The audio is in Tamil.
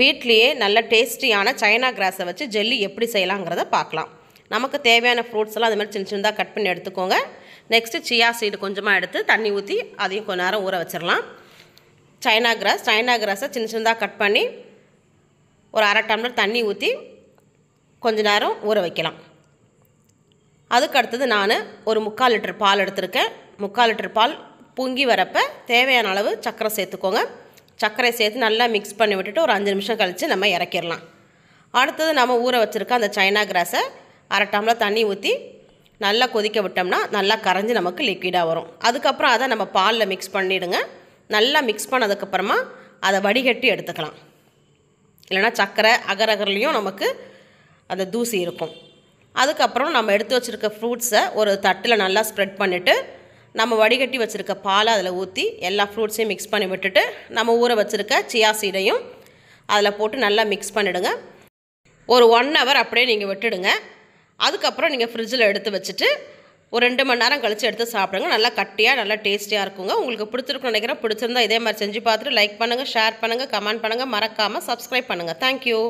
வீட்லயே நல்ல டேஸ்டியான சைனா கிராஸை வச்சு ஜெல்லி எப்படி செய்யலாங்கிறத பார்க்கலாம். நமக்கு தேவையான ஃப்ரூட்ஸ் எல்லாம் அது மாதிரி சின்ன சின்னதாக கட் பண்ணி எடுத்துக்கோங்க. நெக்ஸ்ட்டு சியா சீடு கொஞ்சமாக எடுத்து தண்ணி ஊற்றி அதையும் கொஞ்ச நேரம் ஊற வச்சிடலாம். சைனா கிராஸை சின்ன சின்னதாக கட் பண்ணி ஒரு அரை டம்ளர் தண்ணி ஊற்றி கொஞ்ச நேரம் ஊற வைக்கலாம். அதுக்கு அடுத்தது நான் ஒரு 3/4 லிட்டர் பால் எடுத்திருக்கேன். 3/4 லிட்டர் பால் பொங்கி வரப்போ தேவையான அளவு சர்க்கரை சேர்த்துக்கோங்க. சர்க்கரை சேர்த்து நல்லா மிக்ஸ் பண்ணி விட்டுட்டு ஒரு 5 நிமிஷம் கழித்து நம்ம இறக்கிடலாம். அடுத்தது நம்ம ஊற வச்சுருக்க அந்த சைனா கிராஸை அரை டம்ளர் தண்ணி ஊற்றி நல்லா கொதிக்க விட்டோம்னா நல்லா கரைஞ்சி நமக்கு லிக்விடாக வரும். அதுக்கப்புறம் அதை நம்ம பாலில் மிக்ஸ் பண்ணிவிடுங்க. நல்லா மிக்ஸ் பண்ணதுக்கப்புறமா அதை வடிகட்டி எடுத்துக்கலாம். இல்லைனா சர்க்கரை அகரகர்லேயும் நமக்கு அந்த தூசி இருக்கும். அதுக்கப்புறம் நம்ம எடுத்து வச்சுருக்க ஃப்ரூட்ஸை ஒரு தட்டில் நல்லா ஸ்ப்ரெட் பண்ணிவிட்டு நம்ம வடிகட்டி வச்சுருக்க பாலை அதில் ஊற்றி எல்லா ஃப்ரூட்ஸையும் மிக்ஸ் பண்ணி விட்டுட்டு நம்ம ஊற வச்சுருக்க சியா சீடையும் அதில் போட்டு நல்லா மிக்ஸ் பண்ணிவிடுங்க. ஒரு 1 ஹவர் அப்படியே நீங்கள் விட்டுடுங்க. அதுக்கப்புறம் நீங்கள் ஃப்ரிட்ஜில் எடுத்து வச்சுட்டு ஒரு 2 மணி நேரம் கழித்து எடுத்து சாப்பிடுங்க. நல்லா கட்டியாக நல்லா டேஸ்டியாக இருக்குங்க. உங்களுக்கு பிடிச்சிருக்குன்னு நினைக்கிறேன். பிடிச்சிருந்தா இதே மாதிரி செஞ்சு பார்த்துட்டு லைக் பண்ணுங்கள், ஷேர் பண்ணுங்கள், கமெண்ட் பண்ணுங்கள், மறக்காமல் சப்ஸ்கிரைப் பண்ணுங்கள். தேங்க்யூ.